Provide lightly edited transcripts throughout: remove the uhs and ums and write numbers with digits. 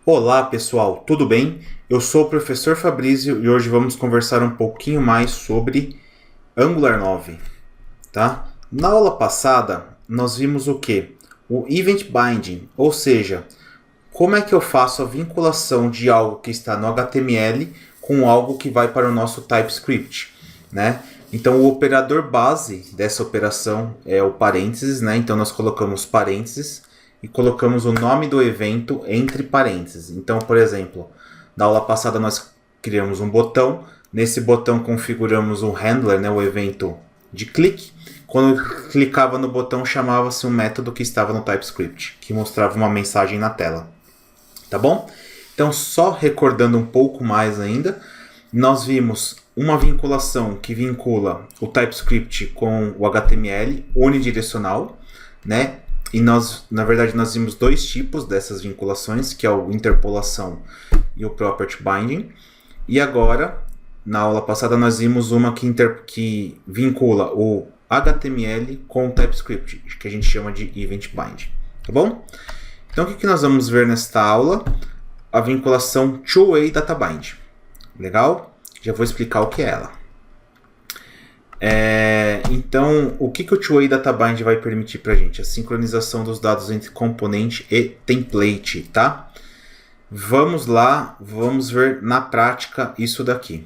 Olá pessoal, tudo bem? Eu sou o professor Fabrício e hoje vamos conversar um pouquinho mais sobre Angular 9, tá? Na aula passada nós vimos o que? O Event Binding, ou seja, como é que eu faço a vinculação de algo que está no HTML com algo que vai para o nosso TypeScript, né? Então o operador base dessa operação é o parênteses, né? Então nós colocamos parênteses e colocamos o nome do evento entre parênteses. Então, por exemplo, na aula passada nós criamos um botão, nesse botão configuramos um handler, né, o evento de clique. Quando eu clicava no botão, chamava-se um método que estava no TypeScript, que mostrava uma mensagem na tela. Tá bom? Então, só recordando um pouco mais ainda, nós vimos uma vinculação que vincula o TypeScript com o HTML unidirecional, né? E nós, na verdade, nós vimos dois tipos dessas vinculações, que é o interpolação e o property binding. E agora, na aula passada, nós vimos uma que vincula o HTML com o TypeScript, que a gente chama de event binding. Tá bom? Então, o que nós vamos ver nesta aula? A vinculação two-way data bind. Legal? Já vou explicar o que é ela. Então, o que o two-way data bind vai permitir para a gente? A sincronização dos dados entre componente e template, tá? Vamos lá, vamos ver na prática isso daqui.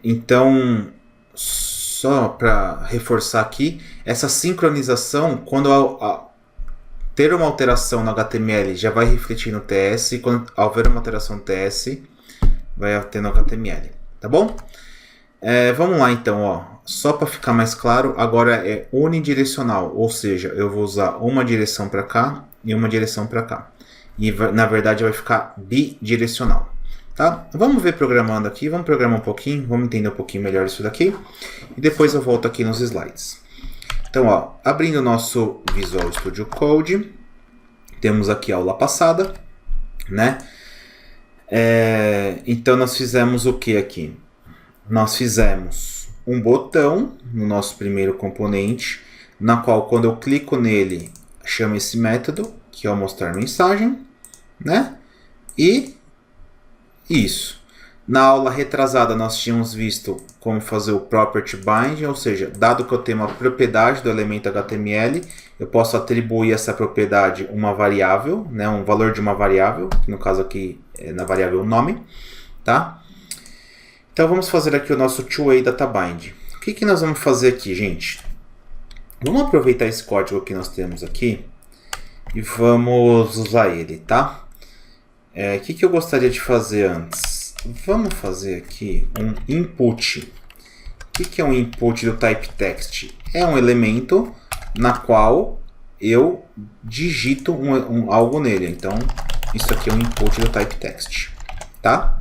Então, só para reforçar aqui, essa sincronização, quando ter uma alteração no HTML já vai refletir no TS, e quando houver uma alteração no TS, vai ter no HTML, tá bom? Vamos lá então, ó. Só para ficar mais claro, agora é unidirecional, ou seja, eu vou usar uma direção para cá e uma direção para cá. E na verdade vai ficar bidirecional, tá? Vamos ver programando aqui, vamos programar um pouquinho, vamos entender um pouquinho melhor isso daqui. E depois eu volto aqui nos slides. Então, ó, abrindo o nosso Visual Studio Code, temos aqui a aula passada, né? Então nós fizemos o que aqui? Nós fizemos um botão no nosso primeiro componente, na qual quando eu clico nele, chama esse método, que é o mostrar mensagem, né? E isso. Na aula retrasada nós tínhamos visto como fazer o property binding, ou seja, dado que eu tenho uma propriedade do elemento HTML, eu posso atribuir essa propriedade uma variável, né, um valor de uma variável, que no caso aqui é na variável nome, tá? Então vamos fazer aqui o nosso two-way data bind. O que nós vamos fazer aqui, gente? Vamos aproveitar esse código que nós temos aqui e vamos usar ele, tá? O que eu gostaria de fazer antes? Vamos fazer aqui um input. O que é um input do type text? É um elemento na qual eu digito algo nele. Então, isso aqui é um input do type text, tá?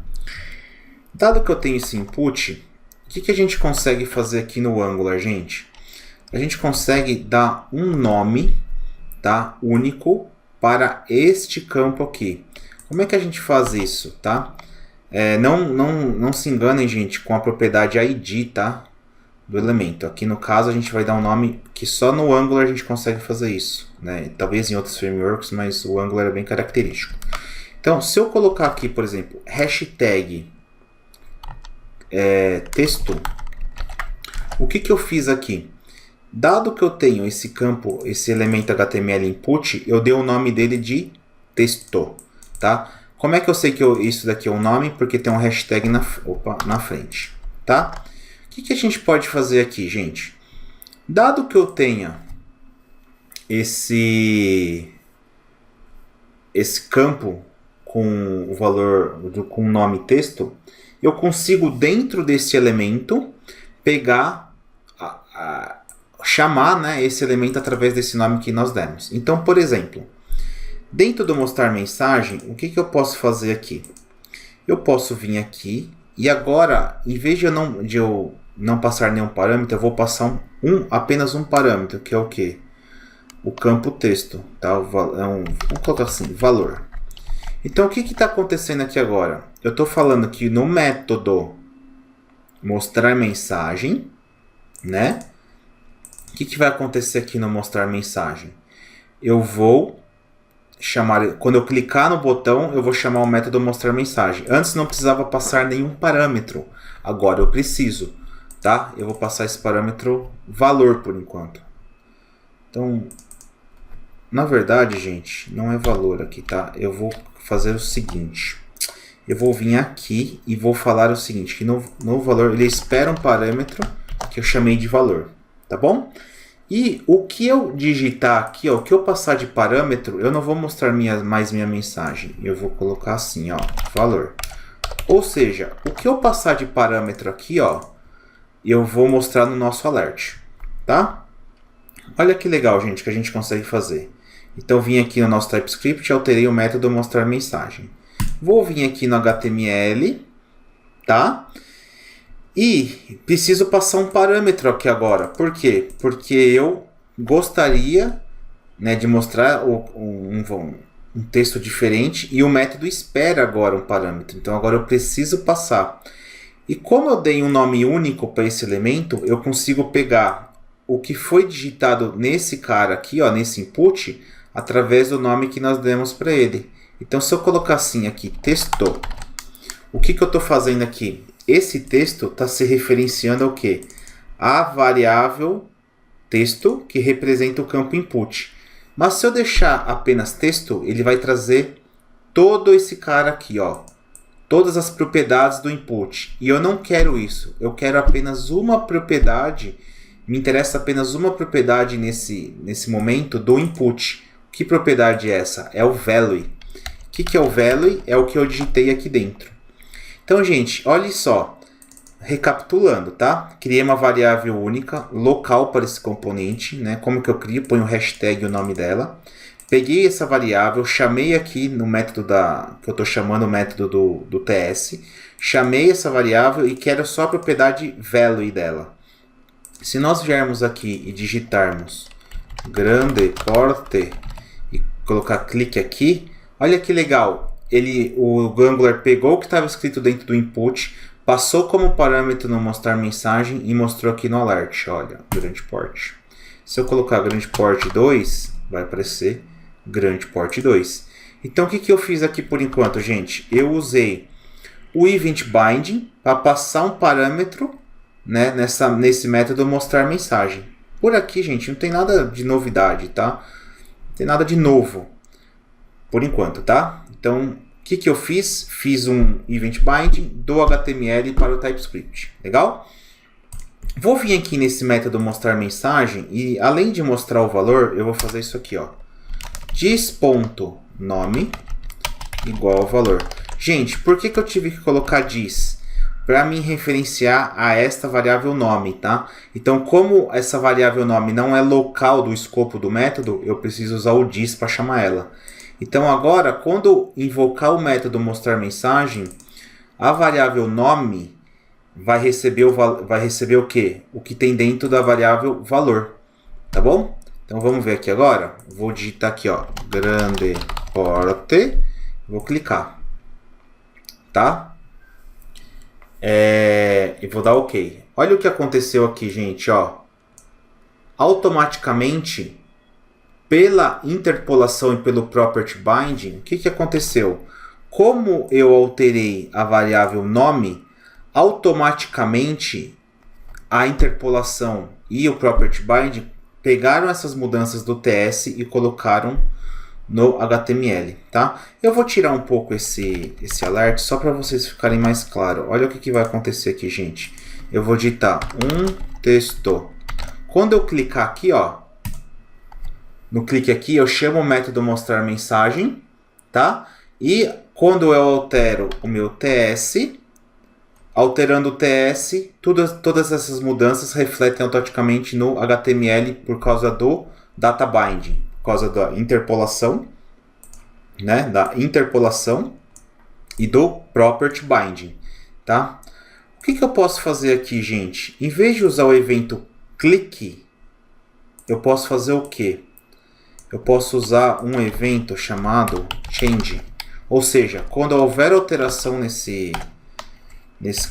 Dado que eu tenho esse input, o que a gente consegue fazer aqui no Angular, gente? A gente consegue dar um nome, tá, único para este campo aqui. Como é que a gente faz isso, tá? Não se enganem, gente, com a propriedade ID, tá, do elemento. Aqui no caso a gente vai dar um nome que só no Angular a gente consegue fazer isso, né? Talvez em outros frameworks, mas o Angular é bem característico. Então, se eu colocar aqui, por exemplo, hashtag texto, o que eu fiz aqui? Dado que eu tenho esse campo, esse elemento HTML input, eu dei o nome dele de texto, tá? Como é que eu sei que isso daqui é um nome? Porque tem um hashtag na frente, tá? O que a gente pode fazer aqui, gente? Dado que eu tenha esse campo com o valor, com o nome texto, eu consigo dentro desse elemento pegar, chamar, né, esse elemento através desse nome que nós demos. Então, por exemplo, dentro do mostrar mensagem, o que eu posso fazer aqui? Eu posso vir aqui e agora, em vez de eu não passar nenhum parâmetro, eu vou passar apenas um parâmetro, que é o quê? O campo texto, tá? Vamos colocar assim, valor. Então, o que está acontecendo aqui agora? Eu estou falando que no método mostrar mensagem, né? O que vai acontecer aqui no mostrar mensagem? Eu vou chamar, quando eu clicar no botão, eu vou chamar o método mostrar mensagem. Antes não precisava passar nenhum parâmetro, agora eu preciso, tá? Eu vou passar esse parâmetro valor por enquanto. Então, na verdade, gente, não é valor aqui, tá? Eu vou fazer o seguinte, eu vou vir aqui e vou falar o seguinte, que no valor ele espera um parâmetro que eu chamei de valor, tá bom? E o que eu digitar aqui, ó, o que eu passar de parâmetro, eu não vou mostrar mais minha mensagem. Eu vou colocar assim, ó, valor. Ou seja, o que eu passar de parâmetro aqui, ó, eu vou mostrar no nosso alert, tá? Olha que legal, gente, que a gente consegue fazer. Então, vim aqui no nosso TypeScript e alterei o método mostrar mensagem. Vou vir aqui no HTML, tá? E preciso passar um parâmetro aqui agora. Por quê? Porque eu gostaria, né, de mostrar um texto diferente e o método espera agora um parâmetro. Então agora eu preciso passar. E como eu dei um nome único para esse elemento, eu consigo pegar o que foi digitado nesse cara aqui, ó, nesse input, através do nome que nós demos para ele. Então se eu colocar assim aqui, texto, o que eu estou fazendo aqui? Esse texto está se referenciando ao quê? A variável texto que representa o campo input. Mas se eu deixar apenas texto, ele vai trazer todo esse cara aqui, ó. Todas as propriedades do input. E eu não quero isso. Eu quero apenas uma propriedade. Me interessa apenas uma propriedade nesse momento do input. Que propriedade é essa? É o value. O que é o value? É o que eu digitei aqui dentro. Então, gente, olha só, recapitulando, tá? Criei uma variável única, local para esse componente, né? Como que eu crio? Ponho o hashtag e o nome dela. Peguei essa variável, chamei aqui no método que eu estou chamando o método do TS. Chamei essa variável e quero só a propriedade value dela. Se nós viermos aqui e digitarmos grande porte e colocar clique aqui, olha que legal. O Angular pegou o que estava escrito dentro do input, passou como parâmetro no mostrar mensagem e mostrou aqui no alert. Olha, grande porte. Se eu colocar grande porte 2, vai aparecer grande porte 2. Então, o que eu fiz aqui por enquanto, gente? Eu usei o event binding para passar um parâmetro, né, nesse método mostrar mensagem. Por aqui, gente, não tem nada de novidade, tá? Não tem nada de novo. Por enquanto, tá? Então, o que eu fiz? Fiz um event binding do HTML para o TypeScript. Legal? Vou vir aqui nesse método mostrar mensagem e, além de mostrar o valor, eu vou fazer isso aqui, ó. Dis.nome igual ao valor. Gente, por que eu tive que colocar dis? Para me referenciar a esta variável nome, tá? Então, como essa variável nome não é local do escopo do método, eu preciso usar o dis para chamar ela. Então agora, quando invocar o método mostrar mensagem, a variável nome vai receber o quê? O que tem dentro da variável valor, tá bom? Então vamos ver aqui agora. Vou digitar aqui, ó, grande porte, vou clicar, tá? E vou dar OK. Olha o que aconteceu aqui, gente, ó. Automaticamente, pela interpolação e pelo property binding, o que aconteceu? Como eu alterei a variável nome, automaticamente a interpolação e o property binding pegaram essas mudanças do TS e colocaram no HTML, tá? Eu vou tirar um pouco esse alert só para vocês ficarem mais claros. Olha o que vai acontecer aqui, gente. Eu vou digitar um texto. Quando eu clicar aqui, ó, no clique aqui, eu chamo o método mostrar mensagem, tá? E quando eu altero o meu TS, alterando o TS, todas essas mudanças refletem automaticamente no HTML por causa do data binding, por causa da interpolação, né? Da interpolação e do property binding, tá? O que eu posso fazer aqui, gente? Em vez de usar o evento clique, eu posso fazer o quê? Eu posso usar um evento chamado change. Ou seja, quando houver alteração nesse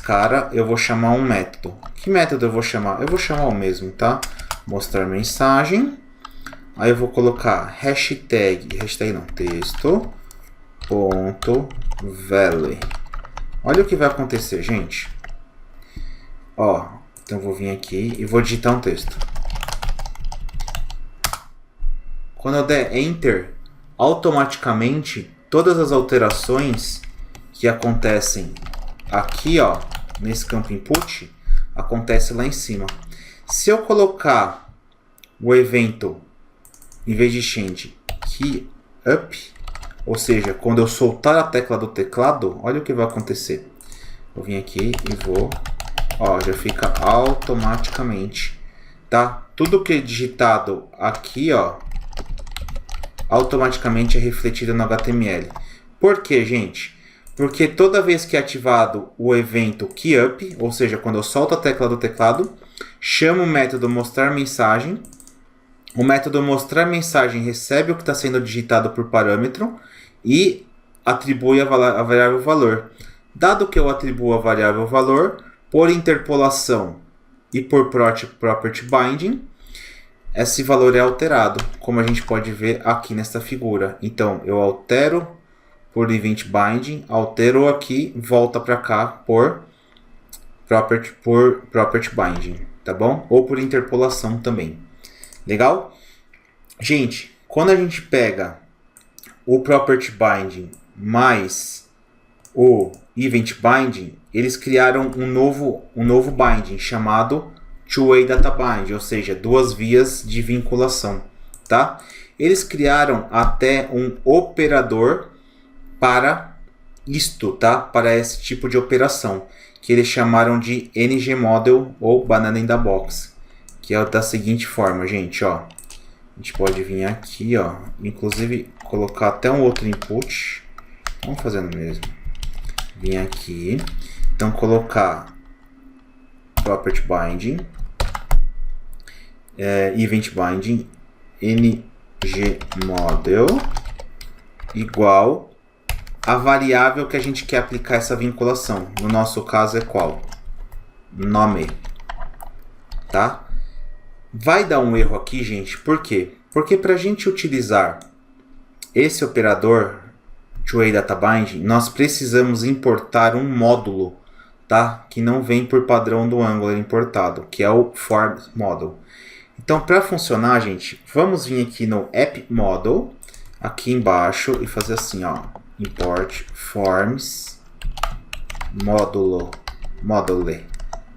cara, eu vou chamar um método. Que método eu vou chamar? Eu vou chamar o mesmo, tá? Mostrar mensagem. Aí eu vou colocar hashtag não, texto ponto value. Olha o que vai acontecer, gente. Ó, então eu vou vir aqui e vou digitar um texto. Quando eu der Enter, automaticamente todas as alterações que acontecem aqui, ó, nesse campo input, acontece lá em cima. Se eu colocar o evento, em vez de change, key up, ou seja, quando eu soltar a tecla do teclado, olha o que vai acontecer. Vou vir aqui e vou, ó, já fica automaticamente, tá? Tudo que é digitado aqui, ó, automaticamente é refletido no HTML. Por quê, gente? Porque toda vez que é ativado o evento keyUp, ou seja, quando eu solto a tecla do teclado, chamo o método mostrar mensagem. O método mostrar mensagem recebe o que está sendo digitado por parâmetro e atribui a variável valor. Dado que eu atribuo a variável valor, por interpolação e por property binding, esse valor é alterado, como a gente pode ver aqui nesta figura. Então, eu altero por event binding, altero aqui, volta para cá por property binding, tá bom? Ou por interpolação também. Legal? Gente, quando a gente pega o property binding mais o event binding, eles criaram um novo binding chamado two-way data binding, ou seja, duas vias de vinculação, tá? Eles criaram até um operador para isto, tá? Para esse tipo de operação, que eles chamaram de ngModel ou Banana in the Box, que é da seguinte forma, gente, ó. A gente pode vir aqui, ó, inclusive colocar até um outro input. Vamos fazendo mesmo. Vim aqui, então colocar property binding, event binding, ngModel igual a variável que a gente quer aplicar essa vinculação. No nosso caso é qual? Nome, tá? Vai dar um erro aqui, gente. Por quê? Porque para a gente utilizar esse operador two-way data binding, nós precisamos importar um módulo, tá? Que não vem por padrão do Angular importado, que é o form model. Então, para funcionar, gente, vamos vir aqui no app model, aqui embaixo, e fazer assim, ó, import forms module,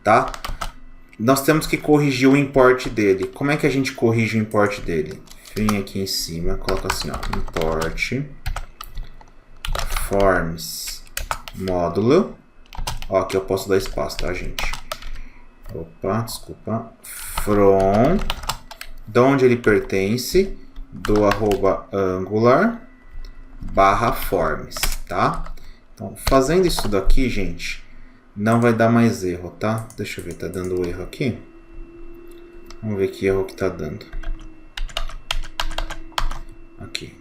tá? Nós temos que corrigir o import dele. Como é que a gente corrige o import dele? Vem aqui em cima, coloca assim, ó, import forms módulo. Ó, aqui eu posso dar espaço, tá, gente? Opa, desculpa. From, de onde ele pertence, do @angular /forms, tá? Então, fazendo isso daqui, gente, não vai dar mais erro, tá? Deixa eu ver, tá dando erro aqui? Vamos ver que erro que tá dando. Aqui.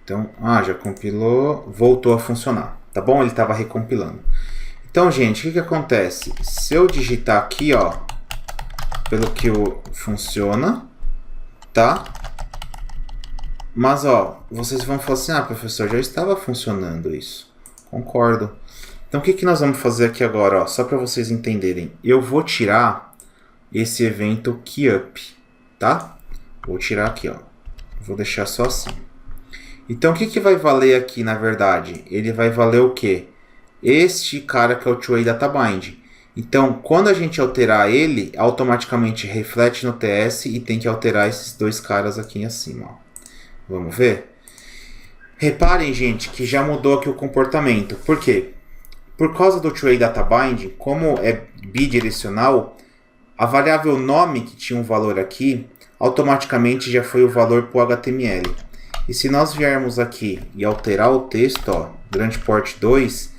Então, já compilou, voltou a funcionar, tá bom? Ele estava recompilando. Então, gente, o que acontece? Se eu digitar aqui, ó, pelo que funciona, tá? Mas, ó, vocês vão falar assim, professor, já estava funcionando isso. Concordo. Então, o que nós vamos fazer aqui agora, ó, só para vocês entenderem. Eu vou tirar esse evento keyUp, tá? Vou tirar aqui, ó. Vou deixar só assim. Então, o que vai valer aqui, na verdade? Ele vai valer o quê? Este cara que é o two-way data binding. Então, quando a gente alterar ele, automaticamente reflete no TS e tem que alterar esses dois caras aqui em cima, ó. Vamos ver? Reparem, gente, que já mudou aqui o comportamento. Por quê? Por causa do two-way data binding, como é bidirecional, a variável nome que tinha um valor aqui, automaticamente já foi o valor para o HTML. E se nós viermos aqui e alterar o texto, ó, durante port 2,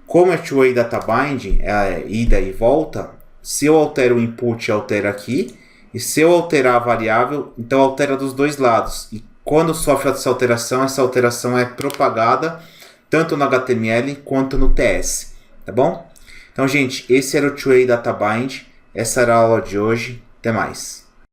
como é two-way data binding, é ida e volta, se eu altero o input, altera aqui, e se eu alterar a variável, então altera dos dois lados. E quando sofre essa alteração é propagada tanto no HTML quanto no TS, tá bom? Então, gente, esse era o two-way data binding, essa era a aula de hoje, até mais.